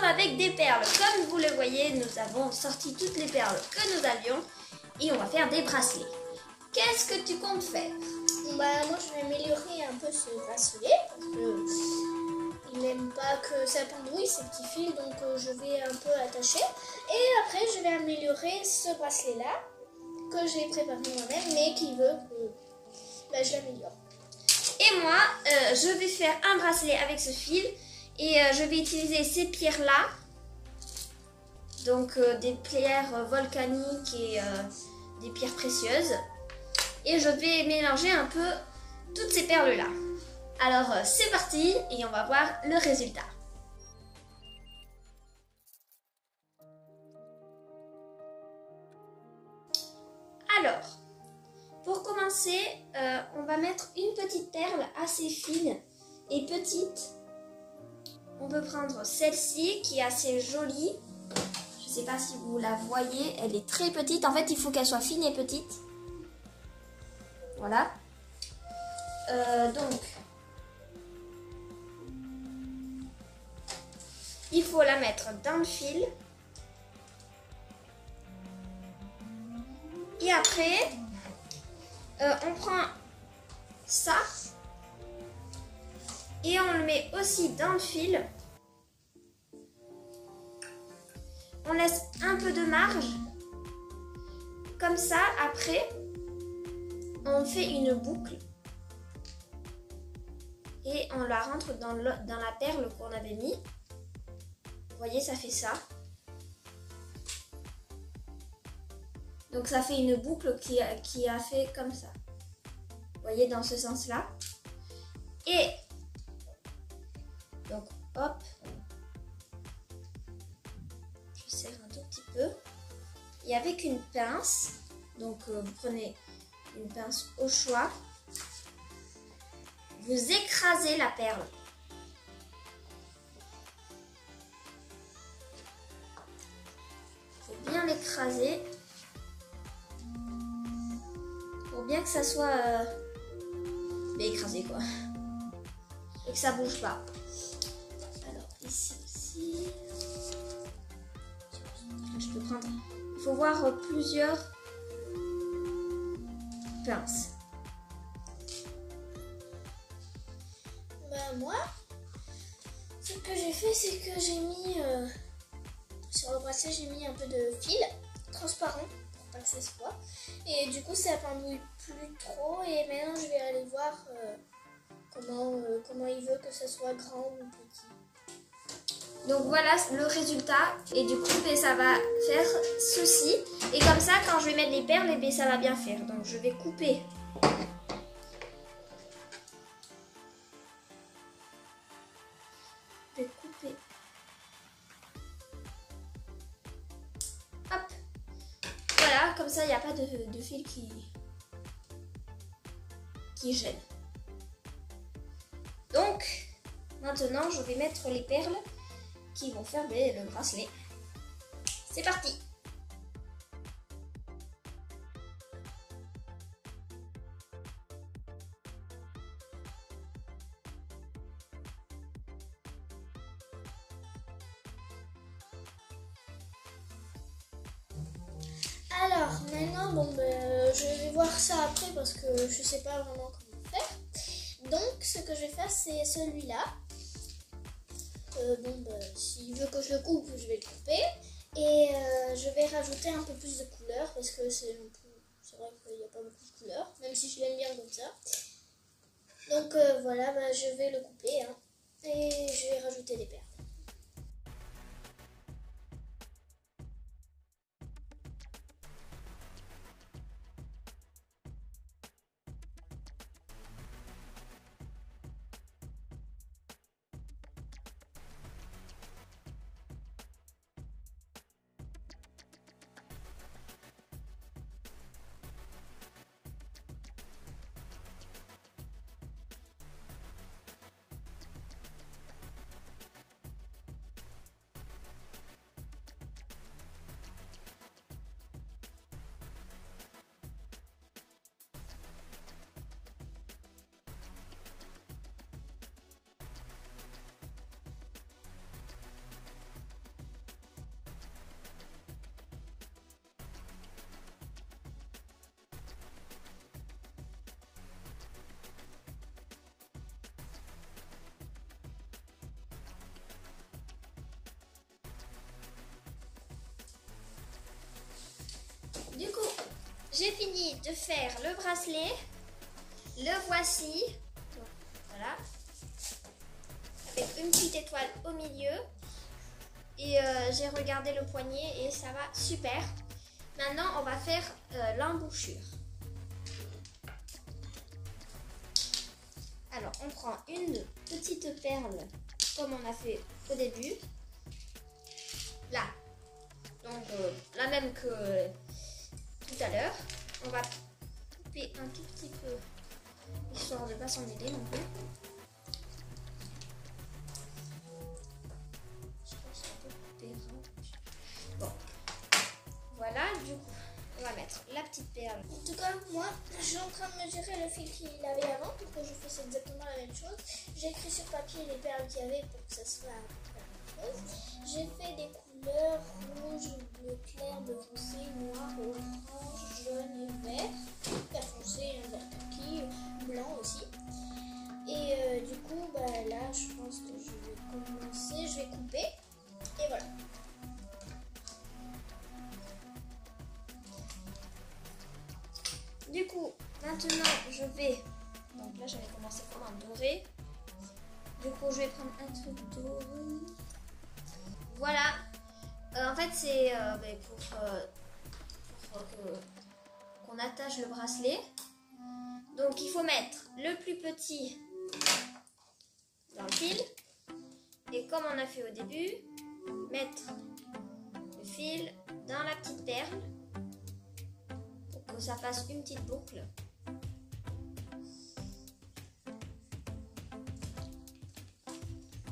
avec des perles. Comme vous le voyez, nous avons sorti toutes les perles que nous avions et on va faire des bracelets. Qu'est-ce que tu comptes faire? Bah, moi, je vais améliorer un peu ce bracelet parce que il n'aime pas que ça pendouille ces petits fils, donc je vais un peu attacher. Et après, je vais améliorer ce bracelet-là que j'ai préparé moi-même, mais qui veut que je l'améliore. Et moi, je vais faire un bracelet avec ce fil et je vais utiliser ces pierres-là. Donc des pierres volcaniques et des pierres précieuses. Et je vais mélanger un peu toutes ces perles-là. Alors c'est parti et on va voir le résultat. Alors, pour commencer, on va mettre une petite perle assez fine et petite. On peut prendre celle-ci qui est assez jolie. Je ne sais pas si vous la voyez, elle est très petite. En fait, il faut qu'elle soit fine et petite. Voilà. Donc, il faut la mettre dans le fil. Et après, on prend ça et on le met aussi dans le fil. On laisse un peu de marge. Comme ça, après, on fait une boucle. Et on la rentre dans la perle qu'on avait mis. Vous voyez, ça fait ça. Donc ça fait une boucle qui a fait comme ça. Vous voyez, dans ce sens-là. Et donc, hop. Je serre un tout petit peu. Et avec une pince, donc vous prenez une pince au choix. Vous écrasez la perle. Il faut bien l'écraser. Pour bien que ça soit écrasé quoi. Et que ça bouge pas. Alors ici aussi. Je peux prendre. Il faut voir plusieurs pinces. Moi, ce que j'ai fait, c'est que j'ai mis sur le bracelet, j'ai mis un peu de fil transparent pour pas que ça se voit. Et du coup, ça pendouille plus trop. Et maintenant, je vais aller voir comment il veut que ça soit grand ou petit. Donc voilà le résultat. Et du coup, ça va faire ceci. Et comme ça, quand je vais mettre les perles, ça va bien faire. Donc je vais couper. Hop. Voilà, comme ça, il n'y a pas de fil qui gêne. Donc, maintenant, je vais mettre les perles qui vont faire le bracelet. C'est parti! Alors maintenant, je vais voir ça après parce que je sais pas vraiment comment faire. Donc ce que je vais faire, c'est celui-là. S'il veut que je le coupe, je vais le couper. Et je vais rajouter un peu plus de couleurs parce que c'est vrai qu'il n'y a pas beaucoup de couleurs, même si je l'aime bien comme ça. Donc voilà, je vais le couper et je vais rajouter des perles. j'ai fini de faire le bracelet. Le voici. Donc, voilà. Avec une petite étoile au milieu. Et j'ai regardé le poignet et ça va super. Maintenant, on va faire l'embouchure. Alors, on prend une petite perle comme on a fait au début. Là. Donc, la même que tout à l'heure. On va couper un tout petit peu, histoire de ne pas s'en mêler non plus. Je crois que c'est un peu coupé. Bon. Voilà, du coup, on va mettre la petite perle. En tout cas, moi, je suis en train de mesurer le fil qu'il avait avant pour que je fasse exactement la même chose. J'ai écrit sur papier les perles qu'il y avait pour que ça soit à peu près la même chose. J'ai fait des couleurs rouge, bleu clair, bleu foncé, noir, orange, jaune et vert. Vert foncé, un vert kaki, blanc aussi. Et du coup, bah, là, je pense que je vais commencer. Je vais couper. Et voilà. Du coup, maintenant je vais. Donc là, j'avais commencé comme un doré. Du coup, je vais prendre un truc doré. Voilà. En fait, c'est pour qu'on attache le bracelet. Donc, il faut mettre le plus petit dans le fil. Et comme on a fait au début, mettre le fil dans la petite perle. Que ça fasse une petite boucle.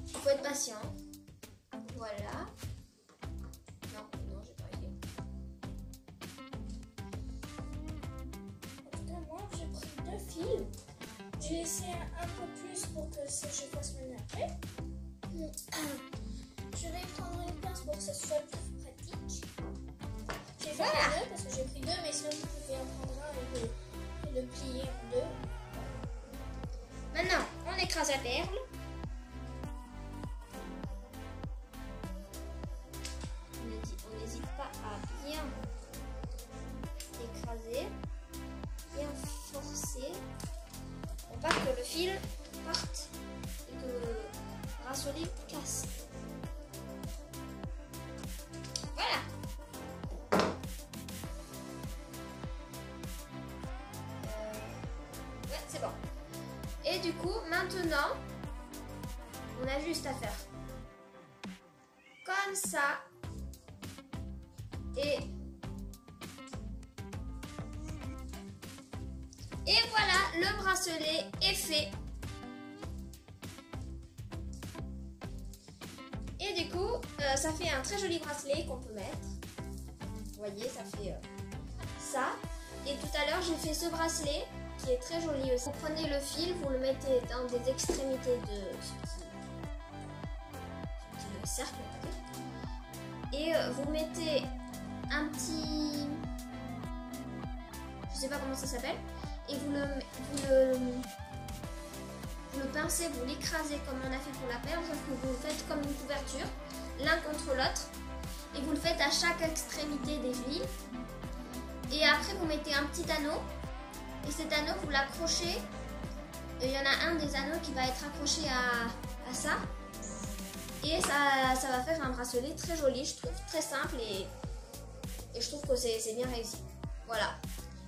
Il faut être patient. Voilà. Non, j'ai pas réussi. En tout cas, moi, j'ai pris 2 fils. J'ai laissé un peu plus pour que ça, je fasse mener après. Je vais prendre une pince pour que ça soit plus pratique. J'ai fait Voilà. 2 parce que j'ai pris 2, mais sinon vous pouvez en prendre un et le plier en 2. Maintenant, on écrase la perle. On n'hésite pas à bien écraser, bien forcer pour pas que le fil parte et que le bracelet casse. Voilà. Ouais, c'est bon. Et du coup, maintenant, on a juste à faire comme ça. Et voilà, le bracelet est fait. Et du coup, ça fait un très joli bracelet qu'on peut mettre. Vous voyez, ça fait ça. Et tout à l'heure, j'ai fait ce bracelet qui est très joli aussi. Vous prenez le fil, vous le mettez dans des extrémités de ce petit cercle. Et vous mettez un petit... Je sais pas comment ça s'appelle. Et vous le pincez, vous l'écrasez comme on a fait pour la perle, sauf que vous le faites comme une couverture, l'un contre l'autre. Et vous le faites à chaque extrémité des fils. Et après, vous mettez un petit anneau. Et cet anneau, vous l'accrochez. Il y en a un des anneaux qui va être accroché à ça. Et ça va faire un bracelet très joli, je trouve, très simple. Et je trouve que c'est bien réussi. Voilà.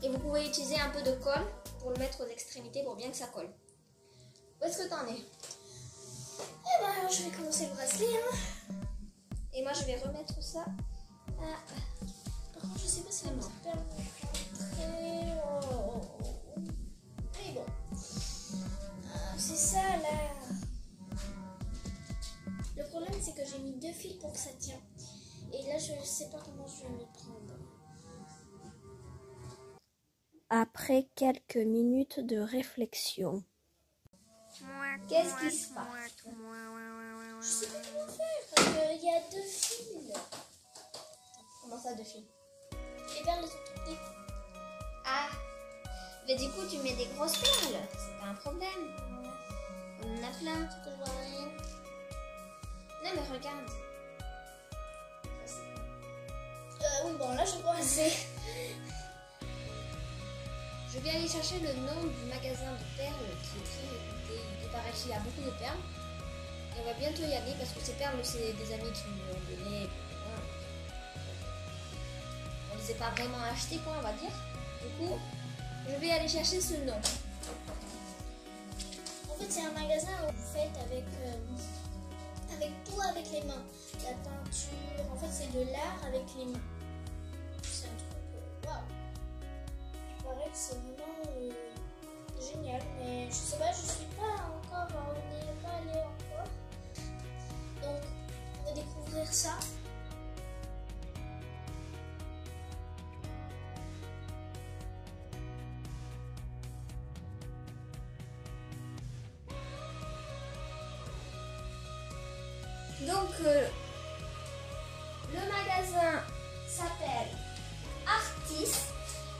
Et vous pouvez utiliser un peu de colle pour le mettre aux extrémités pour bien que ça colle. Où est-ce que t'en es? Et ben alors, je vais commencer le bracelet. Et moi, je vais remettre ça. Par contre, je sais pas si la petite perle va rentrer. Mais bon. C'est ça là. Le problème, c'est que j'ai mis 2 fils pour que ça tienne. Et là, je ne sais pas comment je vais m'y prendre. Après quelques minutes de réflexion. Qu'est-ce qui se passe? Je sais pas comment faire parce qu'il y a 2 fils. Comment ça, 2 fils? Les perles sont toutes petites. Ah, mais du coup, tu mets des grosses perles. C'est pas un problème. On en a plein. Que je vois rien. Non, mais regarde. Oui, bon, là, je vois assez. je vais aller chercher le nom du magasin de perles qui est très réputé. Il paraît qu'il y a beaucoup de perles. Et on va bientôt y aller parce que ces perles, c'est des amis qui nous ont donné. On les a pas vraiment achetées, quoi, on va dire. Du coup, je vais aller chercher ce nom. En fait, c'est un magasin où vous faites avec tout avec les mains. La peinture, en fait, c'est de l'art avec les mains. C'est un truc, waouh. Il paraît que c'est vraiment génial, mais je sais pas, je suis pas encore, on n'y est pas allé encore. Donc, on va découvrir ça. Donc, le magasin s'appelle Artis.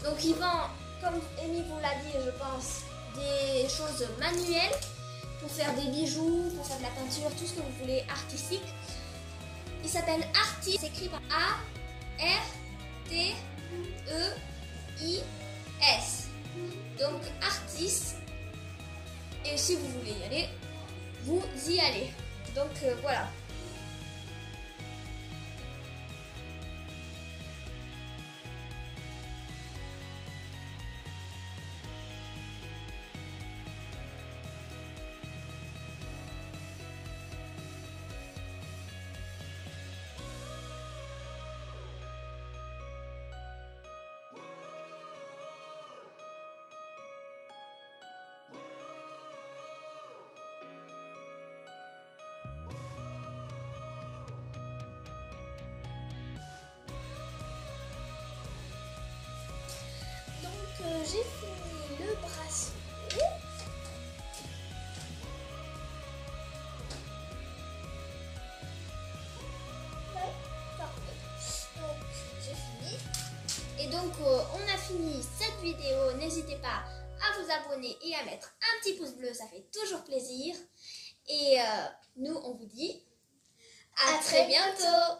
Donc, il vend, comme Amy vous l'a dit, je pense, des choses manuelles pour faire des bijoux, pour faire de la peinture, tout ce que vous voulez artistique. Il s'appelle Artis, c'est écrit par A-R-T-E-I-S. Donc, Artis. Et si vous voulez y aller, vous y allez. Donc, voilà. J'ai fini le bracelet. Ouais, parfait. Donc, j'ai fini. Et donc, on a fini cette vidéo. N'hésitez pas à vous abonner et à mettre un petit pouce bleu, ça fait toujours plaisir. Et nous, on vous dit à très bientôt.